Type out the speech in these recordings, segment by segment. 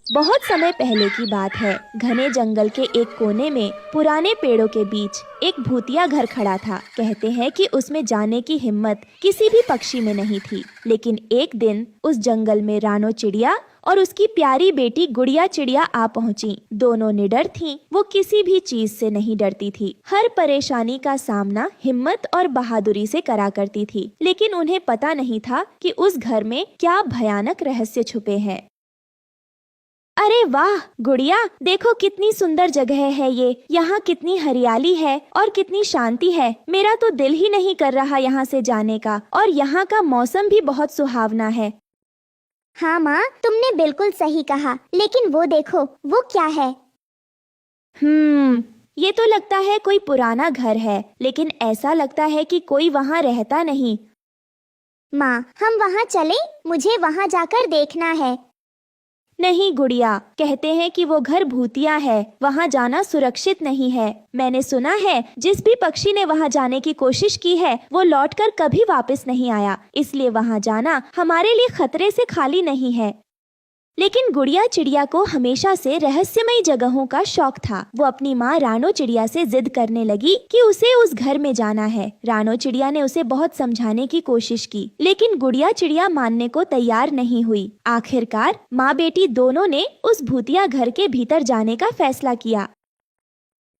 बहुत समय पहले की बात है। घने जंगल के एक कोने में पुराने पेड़ों के बीच एक भूतिया घर खड़ा था। कहते हैं कि उसमें जाने की हिम्मत किसी भी पक्षी में नहीं थी। लेकिन एक दिन उस जंगल में रानो चिड़िया और उसकी प्यारी बेटी गुड़िया चिड़िया आ पहुंची। दोनों निडर थीं। वो किसी भी चीज से नहीं डरती थी। हर परेशानी का सामना हिम्मत और बहादुरी से करा करती थी। लेकिन उन्हें पता नहीं था कि उस घर में क्या भयानक रहस्य छुपे हैं। अरे वाह गुड़िया, देखो कितनी सुंदर जगह है ये। यहाँ कितनी हरियाली है और कितनी शांति है। मेरा तो दिल ही नहीं कर रहा यहाँ से जाने का। और यहाँ का मौसम भी बहुत सुहावना है। हाँ माँ, तुमने बिल्कुल सही कहा। लेकिन वो देखो, वो क्या है? ये तो लगता है कोई पुराना घर है, लेकिन ऐसा लगता है कि कोई वहाँ रहता नहीं। माँ, हम वहाँ चलें? मुझे वहाँ जाकर देखना है। नहीं गुड़िया, कहते हैं कि वो घर भूतिया है। वहाँ जाना सुरक्षित नहीं है। मैंने सुना है जिस भी पक्षी ने वहाँ जाने की कोशिश की है वो लौटकर कभी वापस नहीं आया। इसलिए वहाँ जाना हमारे लिए खतरे से खाली नहीं है। लेकिन गुड़िया चिड़िया को हमेशा से रहस्यमयी जगहों का शौक था। वो अपनी माँ रानो चिड़िया से जिद करने लगी कि उसे उस घर में जाना है। रानो चिड़िया ने उसे बहुत समझाने की कोशिश की, लेकिन गुड़िया चिड़िया मानने को तैयार नहीं हुई। आखिरकार माँ बेटी दोनों ने उस भूतिया घर के भीतर जाने का फैसला किया।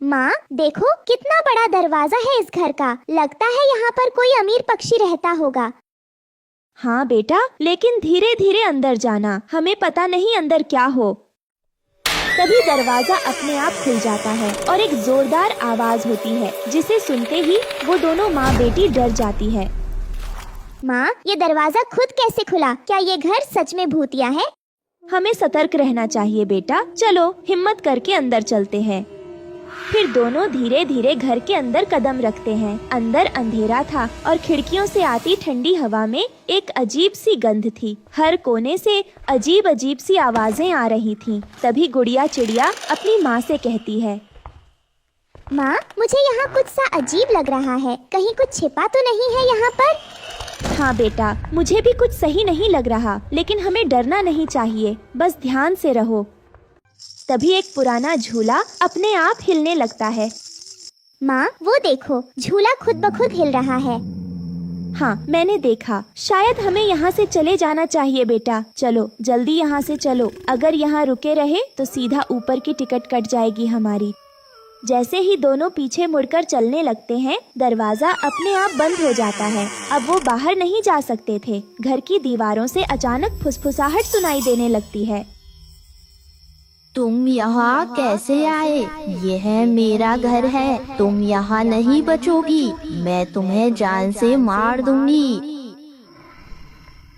माँ देखो, कितना बड़ा दरवाजा है इस घर का। लगता है यहाँ पर कोई अमीर पक्षी रहता होगा। हाँ बेटा, लेकिन धीरे धीरे अंदर जाना। हमें पता नहीं अंदर क्या हो। तभी दरवाजा अपने आप खुल जाता है और एक जोरदार आवाज होती है, जिसे सुनते ही वो दोनों माँ बेटी डर जाती है। माँ, ये दरवाजा खुद कैसे खुला? क्या ये घर सच में भूतिया है? हमें सतर्क रहना चाहिए बेटा। चलो हिम्मत करके अंदर चलते हैं। फिर दोनों धीरे धीरे घर के अंदर कदम रखते हैं। अंदर अंधेरा था और खिड़कियों से आती ठंडी हवा में एक अजीब सी गंध थी। हर कोने से अजीब अजीब सी आवाजें आ रही थीं। तभी गुड़िया चिड़िया अपनी माँ से कहती है, माँ, मुझे यहाँ कुछ सा अजीब लग रहा है। कहीं कुछ छिपा तो नहीं है यहाँ पर? हाँ बेटा, मुझे भी कुछ सही नहीं लग रहा, लेकिन हमें डरना नहीं चाहिए। बस ध्यान से रहो। तभी एक पुराना झूला अपने आप हिलने लगता है। माँ वो देखो, झूला खुद ब खुद हिल रहा है। हाँ मैंने देखा। शायद हमें यहाँ से चले जाना चाहिए बेटा। चलो जल्दी यहाँ से चलो। अगर यहाँ रुके रहे तो सीधा ऊपर की टिकट कट जाएगी हमारी। जैसे ही दोनों पीछे मुड़कर चलने लगते हैं, दरवाजा अपने आप बंद हो जाता है। अब वो बाहर नहीं जा सकते थे। घर की दीवारों से अचानक फुसफुसाहट सुनाई देने लगती है। तुम यहाँ कैसे आए? यह मेरा घर है। तुम यहाँ नहीं बचोगी। मैं तुम्हें जान से मार दूंगी।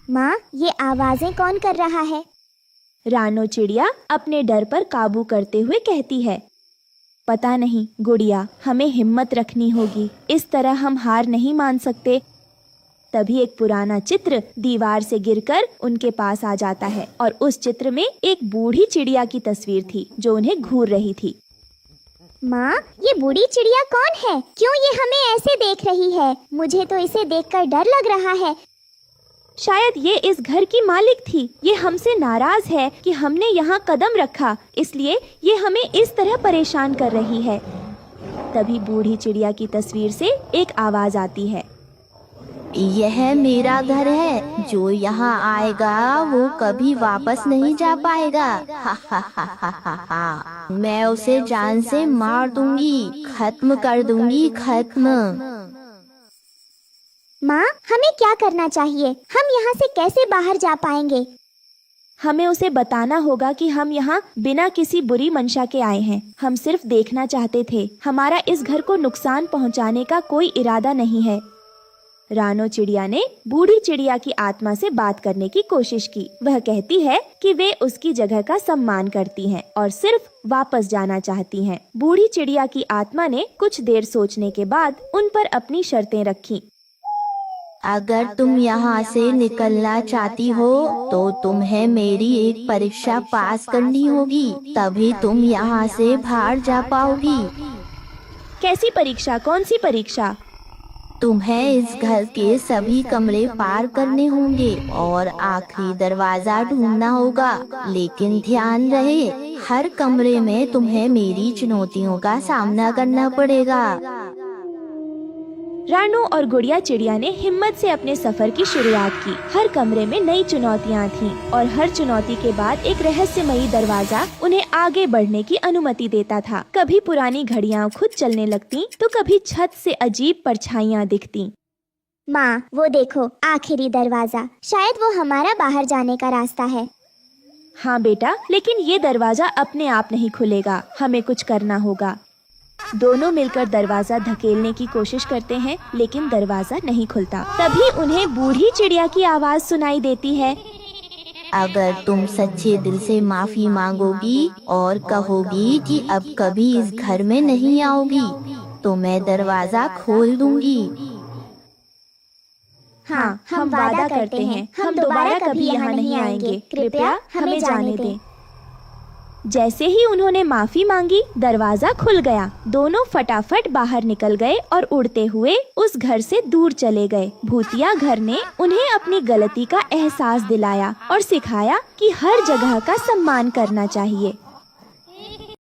माँ, ये आवाजें कौन कर रहा है? रानो चिड़िया अपने डर पर काबू करते हुए कहती है, पता नहीं गुड़िया, हमें हिम्मत रखनी होगी। इस तरह हम हार नहीं मान सकते। तभी एक पुराना चित्र दीवार से गिरकर उनके पास आ जाता है और उस चित्र में एक बूढ़ी चिड़िया की तस्वीर थी जो उन्हें घूर रही थी। माँ, ये बूढ़ी चिड़िया कौन है? क्यों ये हमें ऐसे देख रही है? मुझे तो इसे देखकर डर लग रहा है। शायद ये इस घर की मालिक थी। ये हमसे नाराज है कि हमने यहाँ कदम रखा, इसलिए ये हमें इस तरह परेशान कर रही है। तभी बूढ़ी चिड़िया की तस्वीर से एक आवाज आती है, यह मेरा घर है। जो यहाँ आएगा वो कभी वापस नहीं जा पाएगा। हा हा हा हा हा हा। मैं उसे जान से मार दूंगी, खत्म कर दूंगी, खत्म। माँ, हमें क्या करना चाहिए? हम यहाँ से कैसे बाहर जा पाएंगे? हमें उसे बताना होगा कि हम यहाँ बिना किसी बुरी मंशा के आए हैं। हम सिर्फ देखना चाहते थे। हमारा इस घर को नुकसान पहुँचाने का कोई इरादा नहीं है। रानो चिड़िया ने बूढ़ी चिड़िया की आत्मा से बात करने की कोशिश की। वह कहती है कि वे उसकी जगह का सम्मान करती हैं और सिर्फ वापस जाना चाहती हैं। बूढ़ी चिड़िया की आत्मा ने कुछ देर सोचने के बाद उन पर अपनी शर्तें रखी। अगर तुम यहाँ से निकलना चाहती हो तो तुम्हें मेरी एक परीक्षा पास करनी होगी, तभी तुम यहाँ से बाहर जा पाओगी। कैसी परीक्षा? कौन सी परीक्षा? तुम्हें इस घर के सभी कमरे पार करने होंगे और आखिरी दरवाजा ढूंढना होगा, लेकिन ध्यान रहे हर कमरे में तुम्हें मेरी चुनौतियों का सामना करना पड़ेगा। रानू और गुड़िया चिड़िया ने हिम्मत से अपने सफर की शुरुआत की। हर कमरे में नई चुनौतियाँ थीं और हर चुनौती के बाद एक रहस्यमयी दरवाजा उन्हें आगे बढ़ने की अनुमति देता था। कभी पुरानी घड़ियाँ खुद चलने लगती तो कभी छत से अजीब परछाइयाँ दिखती। माँ वो देखो आखिरी दरवाजा, शायद वो हमारा बाहर जाने का रास्ता है। हाँ बेटा, लेकिन ये दरवाजा अपने आप नहीं खुलेगा, हमें कुछ करना होगा। दोनों मिलकर दरवाजा धकेलने की कोशिश करते हैं, लेकिन दरवाजा नहीं खुलता। तभी उन्हें बूढ़ी चिड़िया की आवाज सुनाई देती है। अगर तुम सच्चे दिल से माफी मांगोगी और कहोगी कि अब कभी इस घर में नहीं आओगी, तो मैं दरवाजा खोल दूंगी। हाँ, हम वादा करते हैं, हम दोबारा कभी यहाँ नहीं आएंगे। कृपया हमें जाने दें। जैसे ही उन्होंने माफी मांगी, दरवाजा खुल गया। दोनों फटाफट बाहर निकल गए और उड़ते हुए उस घर से दूर चले गए। भूतिया घर ने उन्हें अपनी गलती का एहसास दिलाया और सिखाया कि हर जगह का सम्मान करना चाहिए।